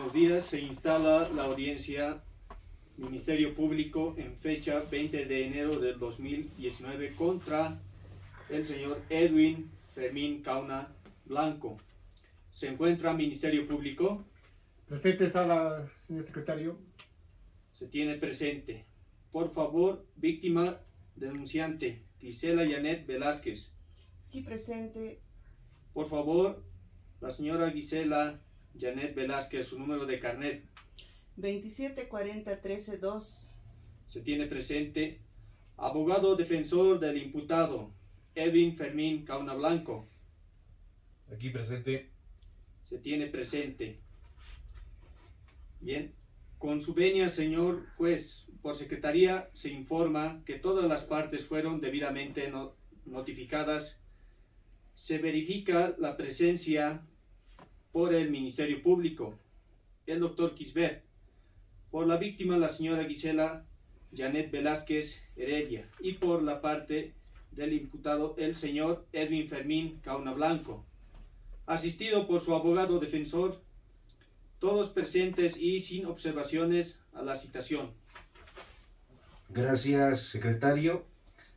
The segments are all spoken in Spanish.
buenos días. Se instala la audiencia Ministerio Público en fecha 20 de enero del 2019 contra el señor Edwin Fermín Cauna Blanco. ¿Se encuentra Ministerio Público? Presente sala, señor secretario. Se tiene presente. Por favor, víctima denunciante, Gisela Janet Velázquez. Aquí presente. Por favor, la señora Gisela Janet Velázquez, su número de carnet. 2740-132. Se tiene presente. Abogado defensor del imputado, Edwin Fermín Cauna Blanco. Aquí presente. Se tiene presente. Bien. Con su venia, señor juez, por secretaría se informa que todas las partes fueron debidamente notificadas. Se verifica la presencia por el Ministerio Público, el doctor Kisbert, por la víctima la señora Gisela Janet Velázquez Heredia y por la parte del imputado el señor Edwin Fermín Cauna Blanco, asistido por su abogado defensor, todos presentes y sin observaciones a la citación. Gracias, secretario.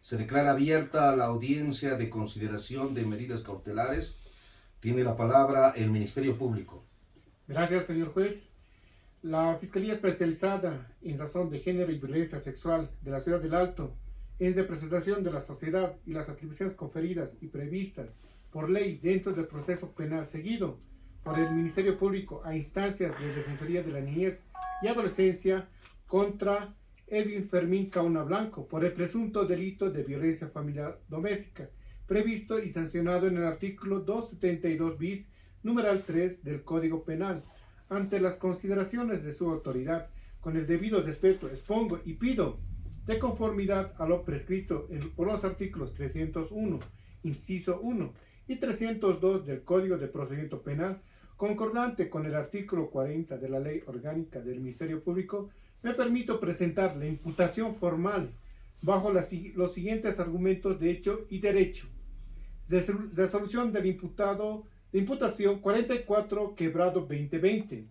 Se declara abierta la audiencia de consideración de medidas cautelares. Tiene la palabra el Ministerio Público. Gracias, señor juez. La Fiscalía Especializada en Razón de Género y Violencia Sexual de la Ciudad del Alto, en representación de la sociedad y las atribuciones conferidas y previstas por ley dentro del proceso penal seguido por el Ministerio Público a instancias de Defensoría de la Niñez y Adolescencia contra Edwin Fermín Cauna Blanco por el presunto delito de violencia familiar doméstica, previsto y sancionado en el artículo 272 bis, numeral 3 del Código Penal. Ante las consideraciones de su autoridad, con el debido respeto, expongo y pido, de conformidad a lo prescrito por los artículos 301, inciso 1 y 302 del Código de Procedimiento Penal, concordante con el artículo 40 de la Ley Orgánica del Ministerio Público, me permito presentar la imputación formal bajo los siguientes argumentos de hecho y derecho. Resolución del imputado de imputación 44/2020.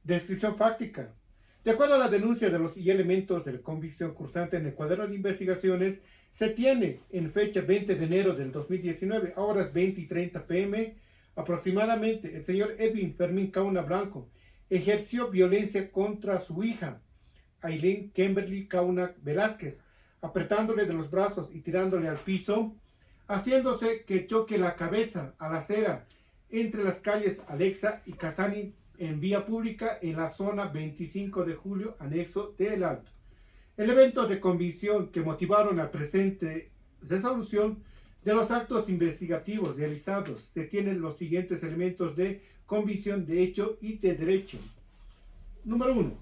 Descripción fáctica. De acuerdo a la denuncia de los elementos de la convicción cursante en el cuaderno de investigaciones, se tiene en fecha 20 de enero del 2019, a horas 20:30 p.m., aproximadamente, el señor Edwin Fermín Cauna Blanco ejerció violencia contra su hija, Aileen Kimberly Cauna Velázquez, apretándole de los brazos y tirándole al piso, haciéndose que choque la cabeza a la acera entre las calles Alexa y Casani en vía pública en la zona 25 de julio, anexo de El Alto. Elementos de convicción que motivaron la presente resolución de los actos investigativos realizados. Se tienen los siguientes elementos de convicción de hecho y de derecho. Número 1.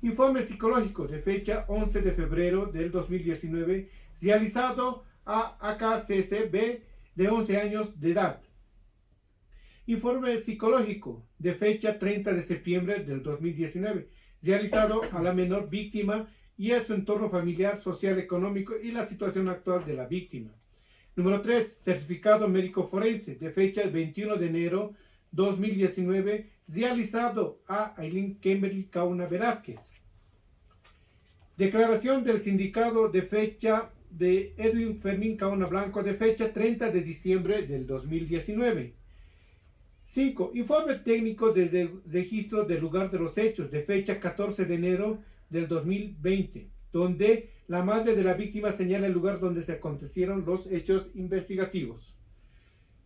Informe psicológico de fecha 11 de febrero del 2019 realizado a AKCCB de 11 años de edad. Informe psicológico de fecha 30 de septiembre del 2019 realizado a la menor víctima y a su entorno familiar, social, económico y la situación actual de la víctima. Número 3. Certificado médico forense de fecha 21 de enero 2019 realizado a Aileen Kimberly Cauna Velázquez. Declaración del sindicato de fecha de Edwin Fermín Cauna Blanco de fecha 30 de diciembre del 2019. 5. Informe técnico desde registro del lugar de los hechos de fecha 14 de enero del 2020, donde la madre de la víctima señala el lugar donde se acontecieron los hechos investigativos.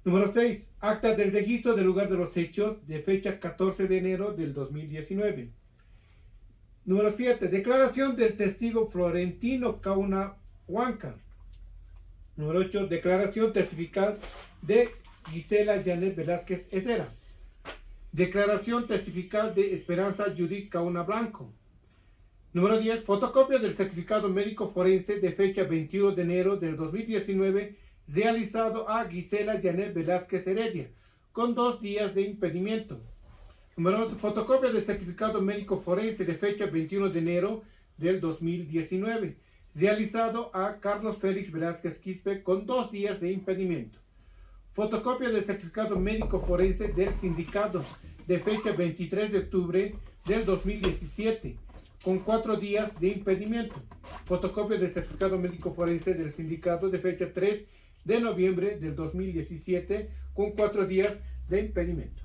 Número 6. Acta del registro del lugar de los hechos de fecha 14 de enero del 2019. Número 7. Declaración del testigo Florentino Cauna Huanca. Número 8. Declaración testifical de Gisela Janet Velázquez Hesera. Declaración testifical de Esperanza Judith Cauna Blanco. Número 10. Fotocopia del certificado médico forense de fecha 21 de enero del 2019 realizado a Gisela Janet Velázquez Heredia con 2 días de impedimento. Número 11. Fotocopia del certificado médico forense de fecha 21 de enero del 2019 realizado a Carlos Félix Velázquez Quispe con 2 días de impedimento. Fotocopia del certificado médico forense del sindicato de fecha 23 de octubre del 2017, con 4 días de impedimento. Fotocopia del certificado médico forense del sindicato de fecha 3 de noviembre del 2017, con 4 días de impedimento.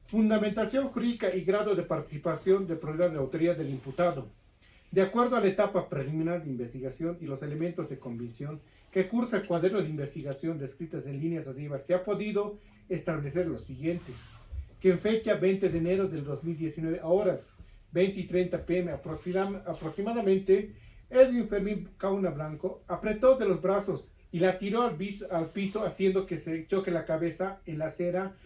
Fundamentación jurídica y grado de participación de probabilidad de autoría del imputado. De acuerdo a la etapa preliminar de investigación y los elementos de convicción que cursa el cuaderno de investigación descritas en líneas arriba, se ha podido establecer lo siguiente: que en fecha 20 de enero del 2019, a horas 20:30 p.m. aproximadamente, Edwin Fermín Cauna Blanco apretó de los brazos y la tiró al piso, haciendo que se choque la cabeza en la acera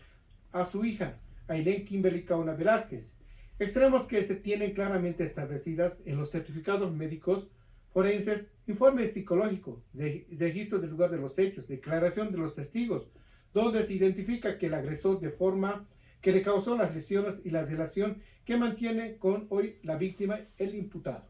a su hija, Ailén Kimberly Cauna Velázquez. Extremos que se tienen claramente establecidas en los certificados médicos forenses, informe psicológico, registro del lugar de los hechos, declaración de los testigos, donde se identifica que el agresor de forma que le causó las lesiones y la relación que mantiene con hoy la víctima, el imputado.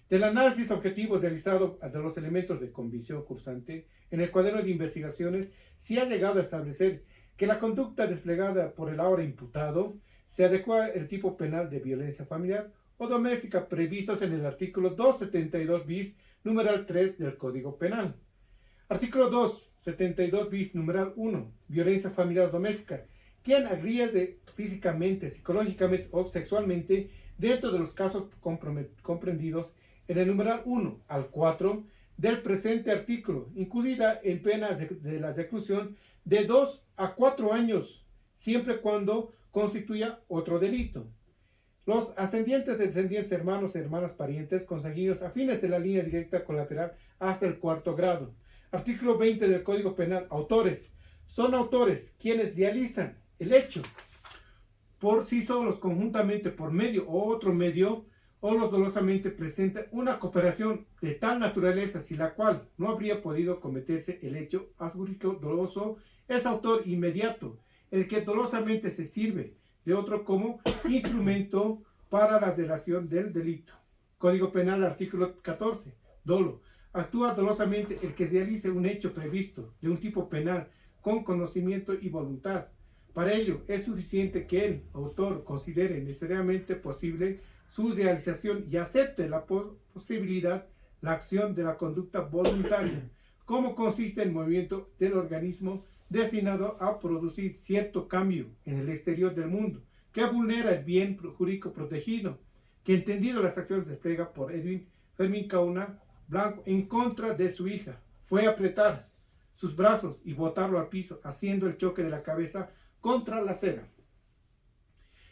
Del análisis objetivo realizado de los elementos de convicción cursante en el cuaderno de investigaciones, se ha llegado a establecer que la conducta desplegada por el ahora imputado se adecua al tipo penal de violencia familiar o doméstica previstos en el artículo 272 bis, numeral 3 del Código Penal. Artículo 272 bis, numeral 1, violencia familiar doméstica, quien agrede físicamente, psicológicamente o sexualmente dentro de los casos comprendidos en el numeral 1 al 4 del presente artículo, incluida en pena de la reclusión de 2 a 4 años, siempre y cuando constituya otro delito. Los ascendientes, descendientes, hermanos, hermanas, parientes, consanguíneos, afines de la línea directa colateral hasta el 4º grado. Artículo 20 del Código Penal. Autores. Son autores quienes realizan el hecho por sí solos, conjuntamente, por medio o otro medio, o los dolosamente presentan una cooperación de tal naturaleza sin la cual no habría podido cometerse el hecho jurídico doloso, es autor inmediato, el que dolosamente se sirve de otro como instrumento para la relación del delito. Código Penal, artículo 14. Dolo. Actúa dolosamente el que realice un hecho previsto de un tipo penal con conocimiento y voluntad. Para ello es suficiente que el autor considere necesariamente posible su realización y acepte la posibilidad, la acción de la conducta voluntaria, como consiste en el movimiento del organismo destinado a producir cierto cambio en el exterior del mundo, que vulnera el bien jurídico protegido, que entendido las acciones despliega por Edwin Fermín Cauna Blanco en contra de su hija, fue apretar sus brazos y botarlo al piso, haciendo el choque de la cabeza contra la acera.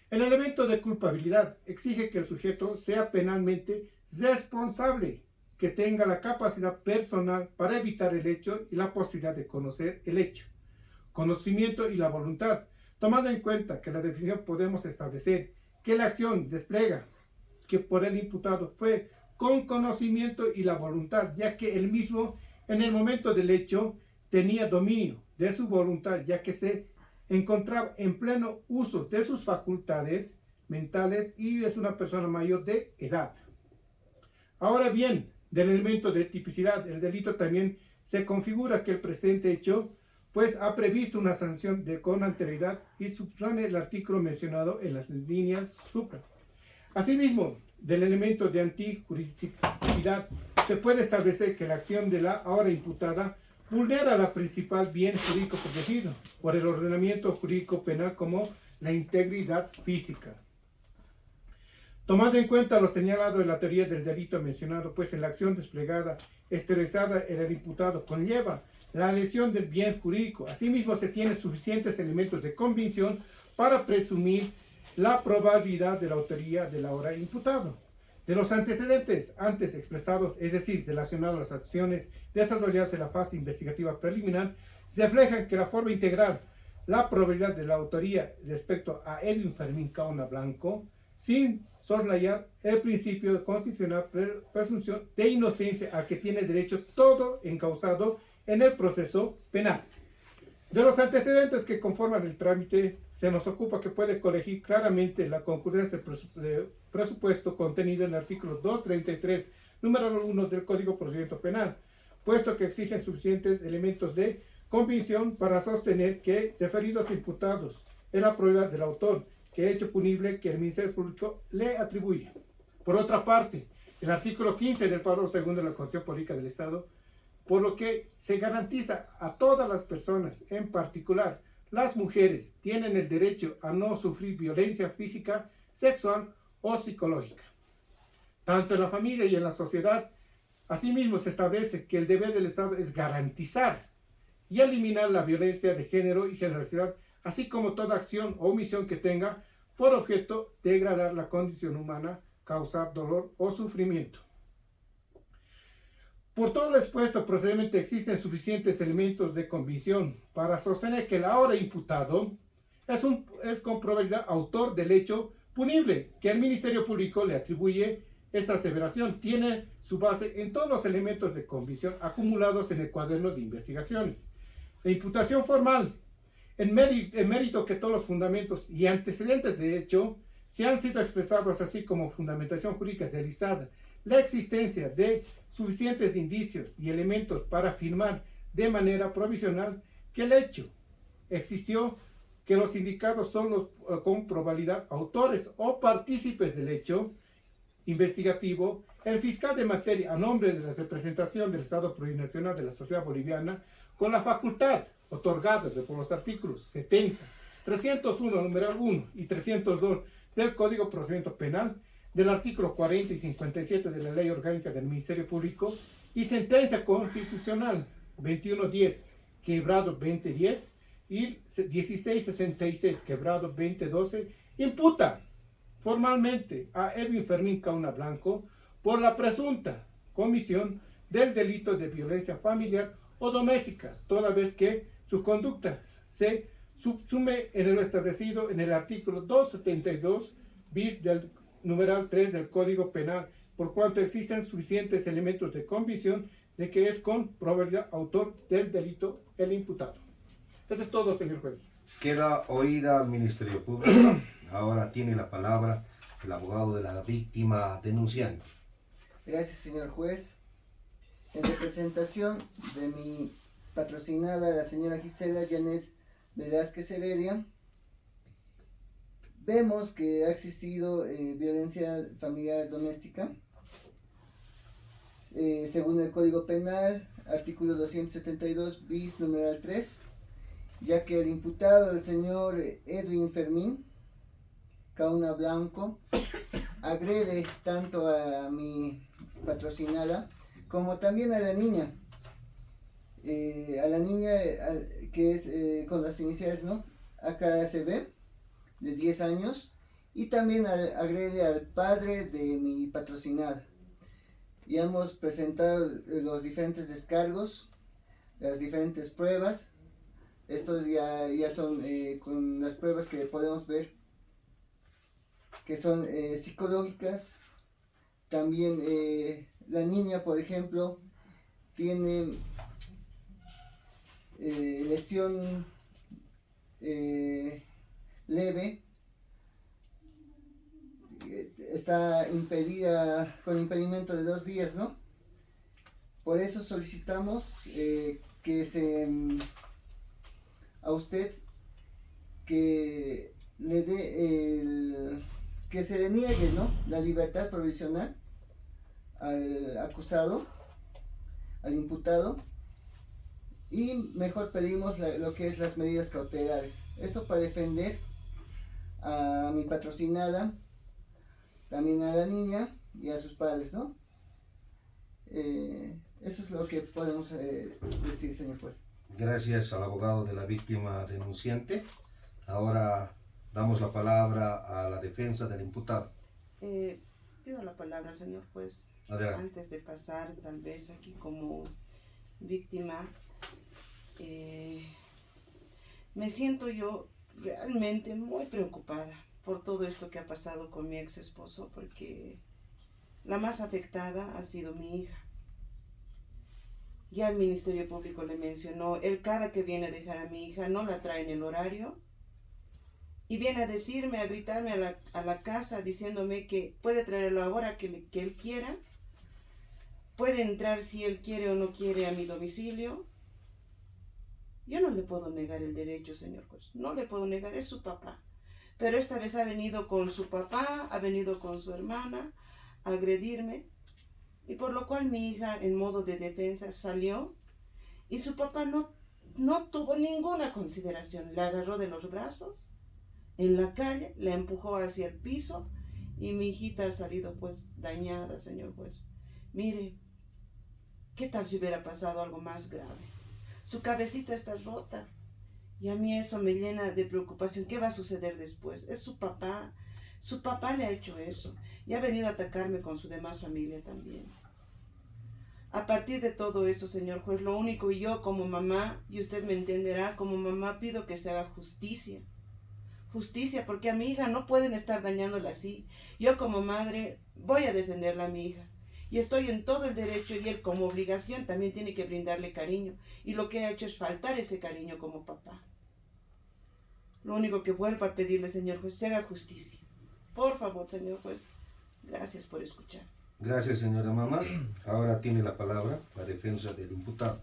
El elemento de culpabilidad exige que el sujeto sea penalmente responsable, que tenga la capacidad personal para evitar el hecho y la posibilidad de conocer el hecho. Conocimiento y la voluntad. Tomando en cuenta que la definición podemos establecer que la acción despliega que por el imputado fue con conocimiento y la voluntad, ya que él mismo en el momento del hecho tenía dominio de su voluntad, ya que se encontraba en pleno uso de sus facultades mentales y es una persona mayor de edad. Ahora bien, del elemento de tipicidad, el delito también se configura que el presente hecho pues ha previsto una sanción con anterioridad y subsane el artículo mencionado en las líneas supra. Asimismo, del elemento de antijurisdictividad se puede establecer que la acción de la ahora imputada vulnera la principal bien jurídico protegido por el ordenamiento jurídico penal como la integridad física. Tomando en cuenta lo señalado en la teoría del delito mencionado, pues en la acción desplegada, exteriorizada en el imputado conlleva la lesión del bien jurídico. Asimismo, se tienen suficientes elementos de convicción para presumir la probabilidad de la autoría del ahora imputado. De los antecedentes antes expresados, es decir, relacionados a las acciones desarrolladas en la fase investigativa preliminar, se reflejan que la forma integral, la probabilidad de la autoría respecto a Edwin Fermín Cauna Blanco, sin soslayar el principio de constitucional presunción de inocencia al que tiene derecho todo encausado en el proceso penal. De los antecedentes que conforman el trámite, se nos ocupa que puede colegir claramente la concurrencia del presupuesto contenido en el artículo 233, número 1 del Código de Procedimiento Penal, puesto que exigen suficientes elementos de convicción para sostener que referidos imputados es la probabilidad del autor que el hecho punible que el Ministerio Público le atribuye. Por otra parte, el artículo 15 del párrafo segundo de la Constitución Política del Estado, por lo que se garantiza a todas las personas, en particular las mujeres, tienen el derecho a no sufrir violencia física, sexual o psicológica. Tanto en la familia y en la sociedad, asimismo se establece que el deber del Estado es garantizar y eliminar la violencia de género y generosidad, así como toda acción o omisión que tenga por objeto degradar la condición humana, causar dolor o sufrimiento. Por todo lo expuesto, procedente existen suficientes elementos de convicción para sostener que el ahora imputado es con probabilidad autor del hecho punible que el Ministerio Público le atribuye. Esta aseveración tiene su base en todos los elementos de convicción acumulados en el cuaderno de investigaciones. La imputación formal, en mérito que todos los fundamentos y antecedentes de hecho se han sido expresados, así como fundamentación jurídica realizada, la existencia de suficientes indicios y elementos para afirmar de manera provisional que el hecho existió, que los indicados son los con probabilidad autores o partícipes del hecho investigativo, el fiscal de materia a nombre de la representación del Estado Plurinacional de la Sociedad Boliviana, con la facultad otorgada por los artículos 70, 301, numeral 1 y 302 del Código de Procedimiento Penal, del artículo 40 y 57 de la Ley Orgánica del Ministerio Público y sentencia constitucional 2110, quebrado 2010 y 1666, quebrado 2012, imputa formalmente a Edwin Fermín Cauna Blanco por la presunta comisión del delito de violencia familiar o doméstica, toda vez que su conducta se subsume en lo establecido en el artículo 272 bis del numeral 3 del Código Penal, por cuanto existen suficientes elementos de convicción de que es con probabilidad autor del delito el imputado. Eso es todo, señor juez. Queda oída al Ministerio Público. Ahora tiene la palabra el abogado de la víctima denunciante. Gracias, señor juez. En representación de mi patrocinada, la señora Gisela Janet Velázquez Heredia, vemos que ha existido violencia familiar doméstica. Según el Código Penal, artículo 272 bis numeral 3, ya que el imputado, el señor Edwin Fermín Cauna Blanco, agrede tanto a mi patrocinada como también a la niña. Que es con las iniciales, ¿no? AKSB, de 10 años, y también agrede al padre de mi patrocinada. Ya hemos presentado los diferentes descargos, las diferentes pruebas. Estos ya son con las pruebas que podemos ver, que son psicológicas. También la niña, por ejemplo, tiene lesión leve, está impedida con impedimento de 2 días, ¿no? Por eso solicitamos a usted que le dé que se le niegue, ¿no?, la libertad provisional al acusado, al imputado, y mejor pedimos lo que es las medidas cautelares. Esto para defender a mi patrocinada, también a la niña y a sus padres, ¿no? Eso es lo que podemos decir, señor juez. Gracias al abogado de la víctima denunciante. Ahora damos la palabra a la defensa del imputado. Pido la palabra, señor juez. Adelante. Antes de pasar, tal vez aquí como víctima, me siento yo realmente muy preocupada por todo esto que ha pasado con mi ex esposo, porque la más afectada ha sido mi hija. Ya el Ministerio Público le mencionó, él cada que viene a dejar a mi hija no la trae en el horario y viene a decirme, a gritarme a la casa diciéndome que puede traerlo ahora que él quiera, puede entrar si él quiere o no quiere a mi domicilio, Yo no le puedo negar el derecho, señor juez. No le puedo negar, es su papá. Pero esta vez ha venido con su papá, ha venido con su hermana a agredirme. Y por lo cual mi hija, en modo de defensa, salió. Y su papá no tuvo ninguna consideración. La agarró de los brazos en la calle, la empujó hacia el piso. Y mi hijita ha salido pues dañada, señor juez. Mire, ¿qué tal si hubiera pasado algo más grave? Su cabecita está rota. Y a mí eso me llena de preocupación. ¿Qué va a suceder después? Es su papá. Su papá le ha hecho eso. Y ha venido a atacarme con su demás familia también. A partir de todo esto, señor juez, lo único, y yo como mamá, y usted me entenderá, como mamá pido que se haga justicia. Justicia, porque a mi hija no pueden estar dañándola así. Yo como madre voy a defenderla a mi hija. Y estoy en todo el derecho, y él como obligación también tiene que brindarle cariño. Y lo que ha hecho es faltar ese cariño como papá. Lo único que vuelvo a pedirle, señor juez, se haga justicia. Por favor, señor juez. Gracias por escuchar. Gracias, señora mamá. Ahora tiene la palabra la defensa del imputado.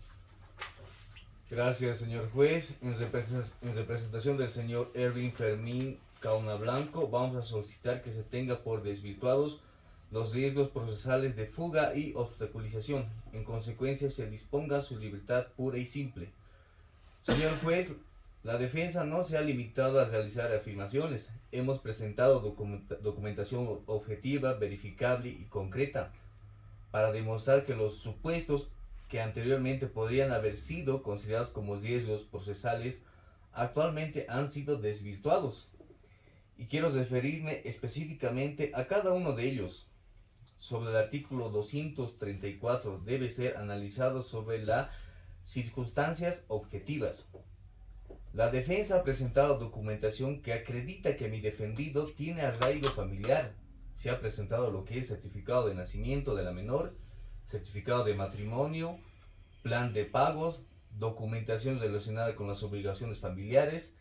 Gracias, señor juez. En representación del señor Erwin Fermín Cauna Blanco, vamos a solicitar que se tenga por desvirtuados los riesgos procesales de fuga y obstaculización. En consecuencia, se disponga su libertad pura y simple. Señor juez, la defensa no se ha limitado a realizar afirmaciones. Hemos presentado documentación objetiva, verificable y concreta para demostrar que los supuestos que anteriormente podrían haber sido considerados como riesgos procesales actualmente han sido desvirtuados. Y quiero referirme específicamente a cada uno de ellos. Sobre el artículo 234 debe ser analizado sobre las circunstancias objetivas. La defensa ha presentado documentación que acredita que mi defendido tiene arraigo familiar. Se ha presentado lo que es certificado de nacimiento de la menor, certificado de matrimonio, plan de pagos, documentación relacionada con las obligaciones familiares.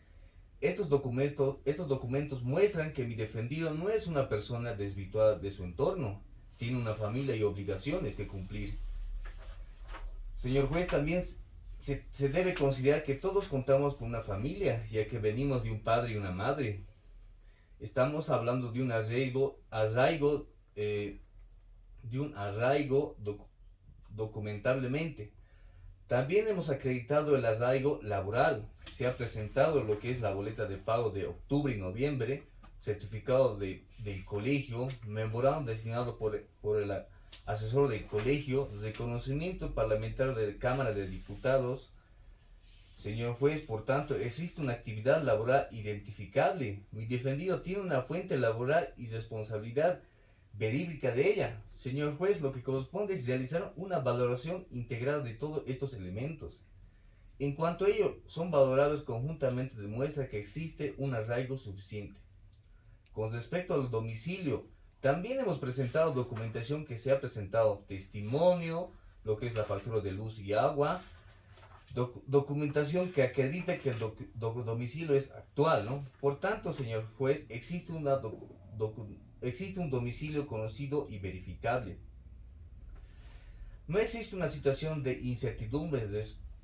Estos documentos muestran que mi defendido no es una persona desvirtuada de su entorno, tiene una familia y obligaciones que cumplir. Señor juez, también se debe considerar que todos contamos con una familia, ya que venimos de un padre y una madre. Estamos hablando de un arraigo documentablemente. También hemos acreditado el arraigo laboral. Se ha presentado lo que es la boleta de pago de octubre y noviembre, certificado del colegio, memorándum designado por el asesor del colegio, reconocimiento parlamentario de la Cámara de Diputados. Señor juez, por tanto, existe una actividad laboral identificable. Mi defendido tiene una fuente laboral y responsabilidad verídica de ella. Señor juez, lo que corresponde es realizar una valoración integrada de todos estos elementos. En cuanto a ello, son valorados conjuntamente, demuestra que existe un arraigo suficiente. Con respecto al domicilio, también hemos presentado documentación que se ha presentado testimonio, lo que es la factura de luz y agua, documentación que acredita que el domicilio es actual, ¿no? Por tanto, señor juez, existe un domicilio conocido y verificable. No existe una situación de incertidumbre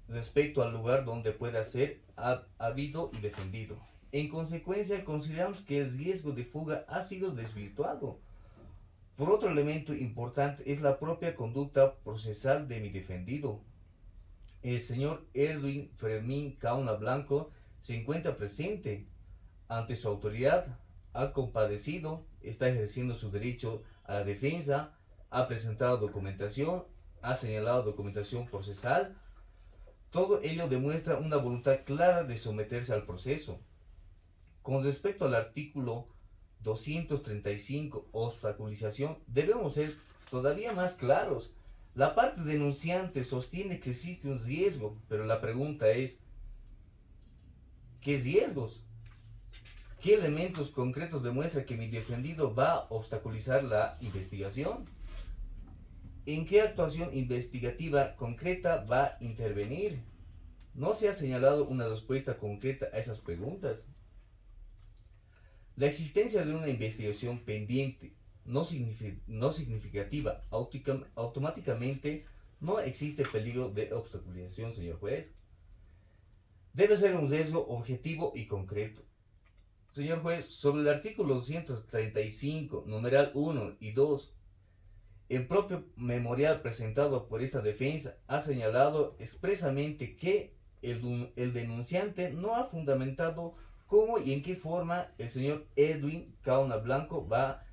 respecto al lugar donde pueda ser habido y defendido. En consecuencia, consideramos que el riesgo de fuga ha sido desvirtuado. Por otro elemento importante es la propia conducta procesal de mi defendido. El señor Erwin Fermín Cauna Blanco se encuentra presente ante su autoridad, ha compadecido, está ejerciendo su derecho a la defensa, ha presentado documentación, ha señalado documentación procesal. Todo ello demuestra una voluntad clara de someterse al proceso. Con respecto al artículo 235, obstaculización, debemos ser todavía más claros. La parte denunciante sostiene que existe un riesgo, pero la pregunta es, ¿qué riesgos? ¿Qué elementos concretos demuestran que mi defendido va a obstaculizar la investigación? ¿En qué actuación investigativa concreta va a intervenir? No se ha señalado una respuesta concreta a esas preguntas. La existencia de una investigación pendiente no significativa, automáticamente no existe peligro de obstaculización, señor juez. debe ser un riesgo objetivo y concreto. Señor juez, sobre el artículo 235, numeral 1 y 2, el propio memorial presentado por esta defensa ha señalado expresamente que el denunciante no ha fundamentado cómo y en qué forma el señor Edwin Cauna Blanco va a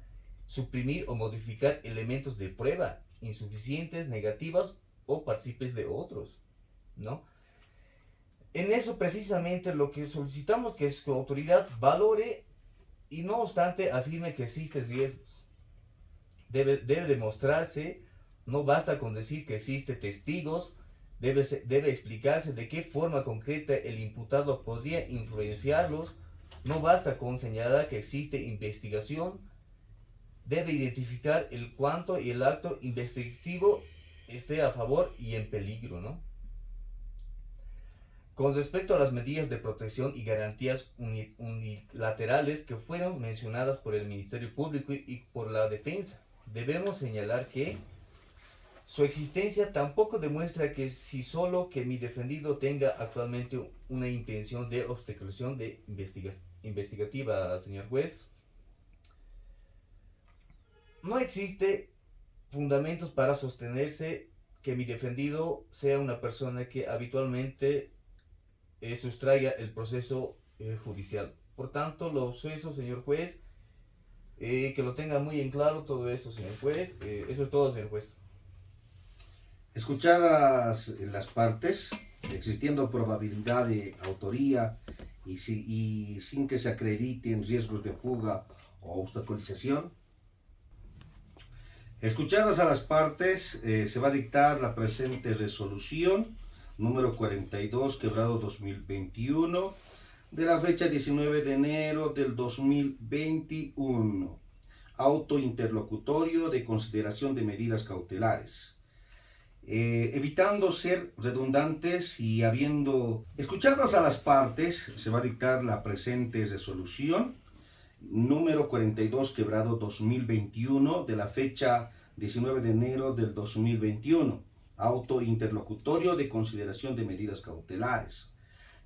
suprimir o modificar elementos de prueba insuficientes, negativas o partícipes de otros, ¿no? En eso precisamente lo que solicitamos que su autoridad valore y no obstante afirme que existen riesgos. Debe demostrarse, no basta con decir que existen testigos, debe explicarse de qué forma concreta el imputado podría influenciarlos, no basta con señalar que existe investigación, debe identificar el cuánto y el acto investigativo esté a favor y en peligro, ¿no? Con respecto a las medidas de protección y garantías unilaterales que fueron mencionadas por el Ministerio Público y por la defensa, debemos señalar que su existencia tampoco demuestra que si solo que mi defendido tenga actualmente una intención de obstrucción de investigativa, señor juez. No existe fundamentos para sostenerse que mi defendido sea una persona que habitualmente sustraiga el proceso judicial. Por tanto, lo suceso, señor juez, que lo tenga muy en claro todo eso, señor juez. Eso es todo, señor juez. Escuchadas las partes, existiendo probabilidad de autoría y sin que se acrediten riesgos de fuga o obstaculización, escuchadas a las partes, se va a dictar la presente resolución número 42, quebrado 2021, de la fecha 19 de enero del 2021. Auto interlocutorio de consideración de medidas cautelares. Evitando ser redundantes y habiendo escuchadas a las partes, se va a dictar la presente resolución número 42, quebrado 2021, de la fecha 19 de enero del 2021. Auto interlocutorio de consideración de medidas cautelares.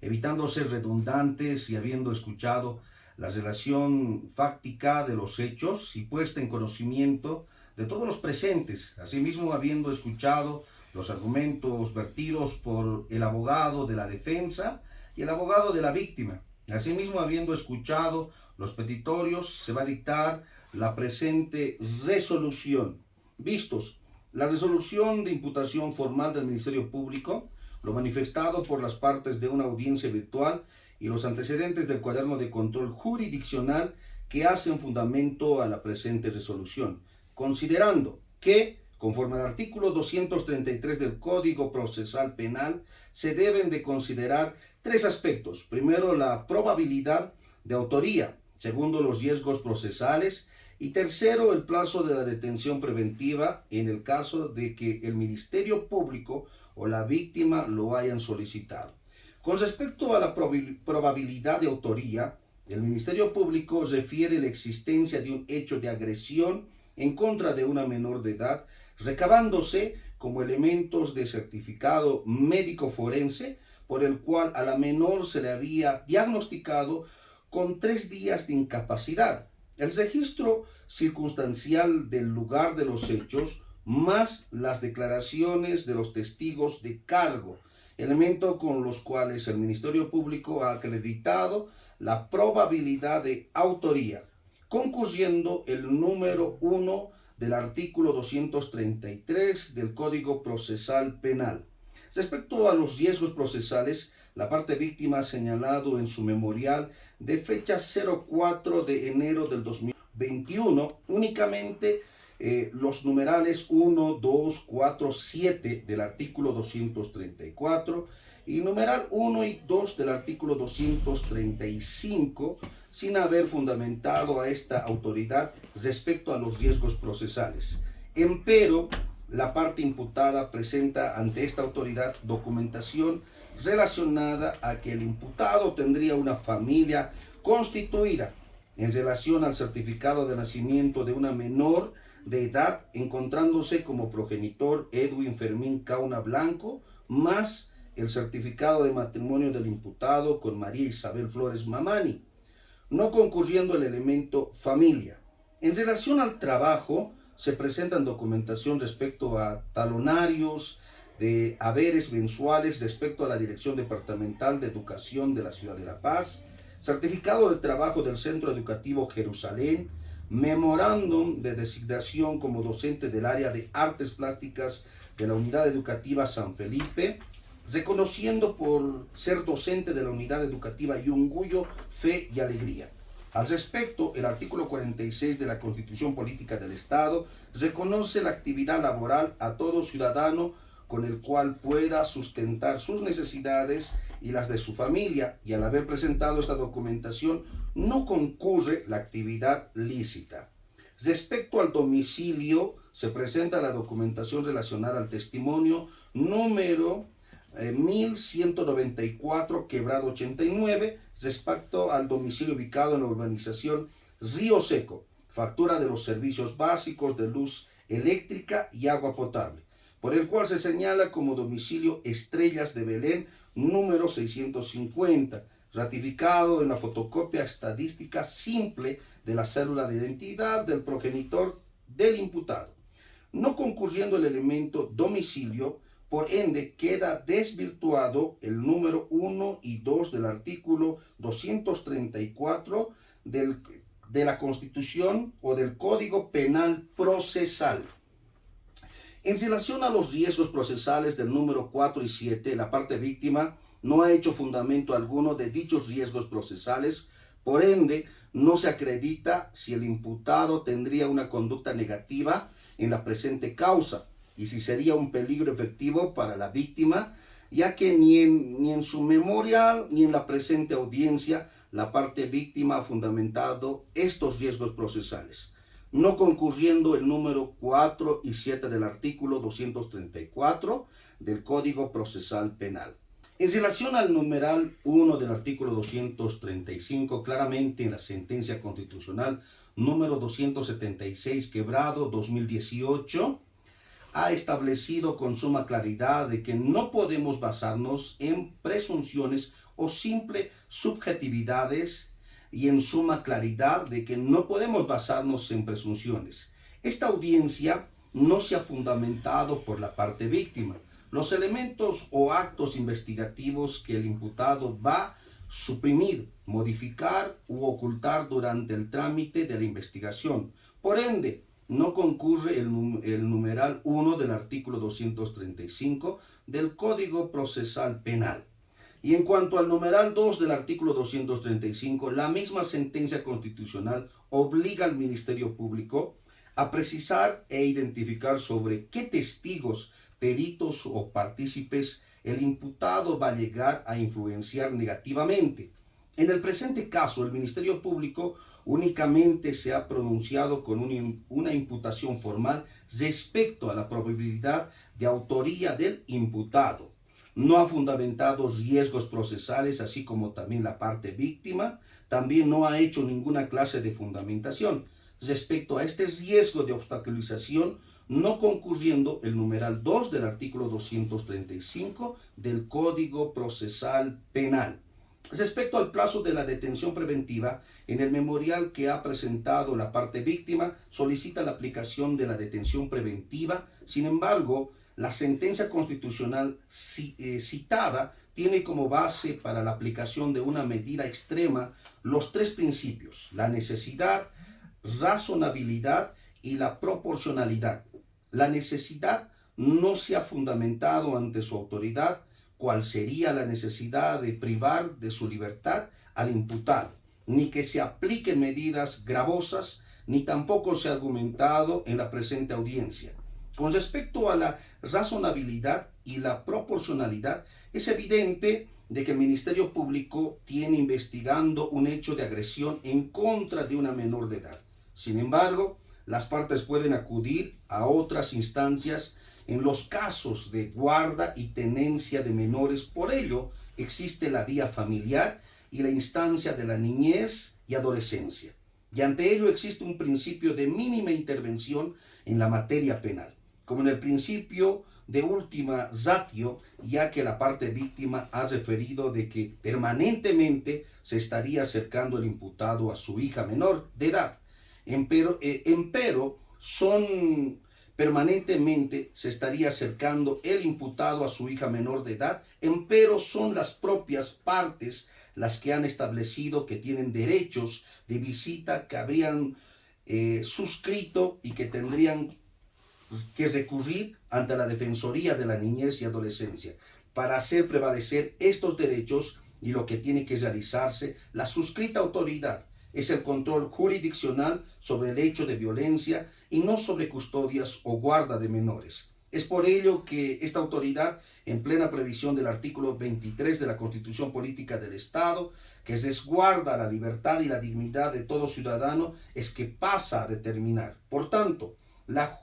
Evitando ser redundantes y habiendo escuchado la relación fáctica de los hechos y puesta en conocimiento de todos los presentes, asimismo habiendo escuchado los argumentos vertidos por el abogado de la defensa y el abogado de la víctima, asimismo habiendo escuchado los petitorios, se va a dictar la presente resolución. Vistos la resolución de imputación formal del Ministerio Público, lo manifestado por las partes de una audiencia virtual y los antecedentes del cuaderno de control jurisdiccional que hacen fundamento a la presente resolución, considerando que, conforme al artículo 233 del Código Procesal Penal, se deben de considerar tres aspectos. Primero, la probabilidad de autoría. Segundo, los riesgos procesales. Y tercero, el plazo de la detención preventiva en el caso de que el Ministerio Público o la víctima lo hayan solicitado. Con respecto a la probabilidad de autoría, el Ministerio Público refiere la existencia de un hecho de agresión en contra de una menor de edad, recabándose como elementos de certificado médico forense por el cual a la menor se le había diagnosticado con 3 días de incapacidad. El registro circunstancial del lugar de los hechos, más las declaraciones de los testigos de cargo, elemento con los cuales el Ministerio Público ha acreditado la probabilidad de autoría, concurriendo el número 1 del artículo 233 del Código Procesal Penal. Respecto a los riesgos procesales, la parte víctima ha señalado en su memorial de fecha 04 de enero del 2021 únicamente los numerales 1, 2, 4, 7 del artículo 234 y numeral 1 y 2 del artículo 235, sin haber fundamentado a esta autoridad respecto a los riesgos procesales. Empero, la parte imputada presenta ante esta autoridad documentación relacionada a que el imputado tendría una familia constituida en relación al certificado de nacimiento de una menor de edad, encontrándose como progenitor Edwin Fermín Cauna Blanco, más el certificado de matrimonio del imputado con María Isabel Flores Mamani, no concurriendo el elemento familia. En relación al trabajo, se presentan documentación respecto a talonarios de haberes mensuales respecto a la Dirección Departamental de Educación de la Ciudad de La Paz, certificado de trabajo del Centro Educativo Jerusalén, memorándum de designación como docente del área de artes plásticas de la Unidad Educativa San Felipe, reconociendo por ser docente de la Unidad Educativa Yunguyo Fe y Alegría. Al respecto, el artículo 46 de la Constitución Política del Estado reconoce la actividad laboral a todo ciudadano con el cual pueda sustentar sus necesidades y las de su familia, y al haber presentado esta documentación no concurre la actividad lícita. Respecto al domicilio, se presenta la documentación relacionada al testimonio número 1194, quebrado 89, respecto al domicilio ubicado en la urbanización Río Seco, factura de los servicios básicos de luz eléctrica y agua potable, por el cual se señala como domicilio Estrellas de Belén número 650, ratificado en la fotocopia estadística simple de la cédula de identidad del progenitor del imputado. No concurriendo el elemento domicilio, por ende queda desvirtuado el número 1 y 2 del artículo 234 de la Constitución o del Código Penal Procesal. En relación a los riesgos procesales del número 4 y 7, la parte víctima no ha hecho fundamento alguno de dichos riesgos procesales, por ende no se acredita si el imputado tendría una conducta negativa en la presente causa y si sería un peligro efectivo para la víctima, ya que ni en su memorial ni en la presente audiencia la parte víctima ha fundamentado estos riesgos procesales, no concurriendo el número 4 y 7 del artículo 234 del Código Procesal Penal. En relación al numeral 1 del artículo 235, claramente en la sentencia constitucional número 276, quebrado 2018, ha establecido con suma claridad de que no podemos basarnos en presunciones o simple subjetividades, y en suma claridad de que no podemos basarnos en presunciones. Esta audiencia no se ha fundamentado por la parte víctima. Los elementos o actos investigativos que el imputado va a suprimir, modificar u ocultar durante el trámite de la investigación. Por ende, no concurre el numeral 1 del artículo 235 del Código Procesal Penal. Y en cuanto al numeral 2 del artículo 235, la misma sentencia constitucional obliga al Ministerio Público a precisar e identificar sobre qué testigos, peritos o partícipes el imputado va a llegar a influenciar negativamente. En el presente caso, el Ministerio Público únicamente se ha pronunciado con una imputación formal respecto a la probabilidad de autoría del imputado. No ha fundamentado riesgos procesales, así como también la parte víctima. También no ha hecho ninguna clase de fundamentación respecto a este riesgo de obstaculización, no concurriendo el numeral 2 del artículo 235 del Código Procesal Penal. Respecto al plazo de la detención preventiva, en el memorial que ha presentado la parte víctima solicita la aplicación de la detención preventiva. Sin embargo, la sentencia constitucional citada tiene como base para la aplicación de una medida extrema los tres principios: la necesidad, razonabilidad y la proporcionalidad. La necesidad no se ha fundamentado ante su autoridad, cuál sería la necesidad de privar de su libertad al imputado, ni que se apliquen medidas gravosas, ni tampoco se ha argumentado en la presente audiencia. Con respecto a la razonabilidad y la proporcionalidad, es evidente de que el Ministerio Público tiene investigando un hecho de agresión en contra de una menor de edad. Sin embargo, las partes pueden acudir a otras instancias en los casos de guarda y tenencia de menores. Por ello, existe la vía familiar y la instancia de la niñez y adolescencia. Y ante ello existe un principio de mínima intervención en la materia penal, como en el principio de última ratio, ya que la parte víctima ha referido de que permanentemente se estaría acercando el imputado a su hija menor de edad. Empero son permanentemente se estaría acercando el imputado a su hija menor de edad, empero son las propias partes las que han establecido que tienen derechos de visita que habrían suscrito y que tendrían que recurrir ante la Defensoría de la Niñez y Adolescencia para hacer prevalecer estos derechos, y lo que tiene que realizarse la suscrita autoridad es el control jurisdiccional sobre el hecho de violencia y no sobre custodias o guarda de menores. Es por ello que esta autoridad, en plena previsión del artículo 23 de la Constitución Política del Estado, que resguarda la libertad y la dignidad de todo ciudadano, es que pasa a determinar. Por tanto,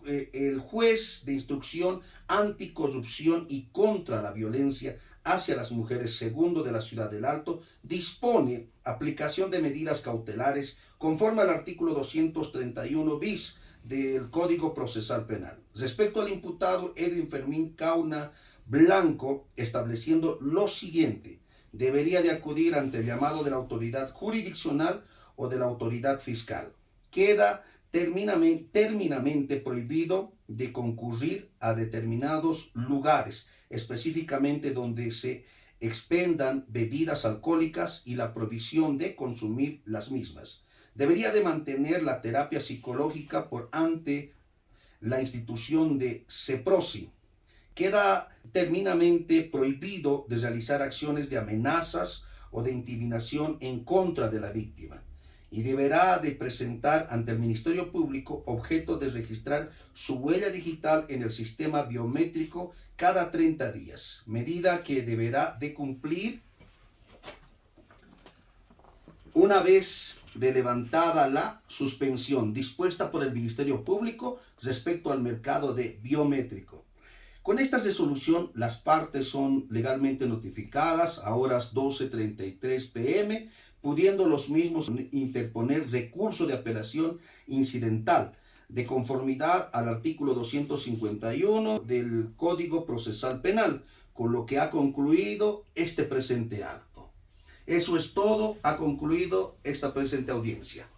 el juez de instrucción anticorrupción y contra la violencia hacia las mujeres segundo de la Ciudad del Alto dispone aplicación de medidas cautelares conforme al artículo 231 bis del Código Procesal Penal respecto al imputado Edwin Fermín Cauna Blanco, estableciendo lo siguiente: debería de acudir ante el llamado de la autoridad jurisdiccional o de la autoridad fiscal. Queda terminantemente prohibido de concurrir a determinados lugares, específicamente donde se expendan bebidas alcohólicas y la prohibición de consumir las mismas. Debería de mantener la terapia psicológica por ante la institución de CEPROSI. Queda terminantemente prohibido de realizar acciones de amenazas o de intimidación en contra de la víctima, y deberá de presentar ante el Ministerio Público objeto de registrar su huella digital en el sistema biométrico cada 30 días, medida que deberá de cumplir una vez de levantada la suspensión dispuesta por el Ministerio Público respecto al mercado de biométrico. Con esta resolución, las partes son legalmente notificadas a horas 12:33 p.m., pudiendo los mismos interponer recurso de apelación incidental de conformidad al artículo 251 del Código Procesal Penal, con lo que ha concluido este presente acto. Eso es todo, ha concluido esta presente audiencia.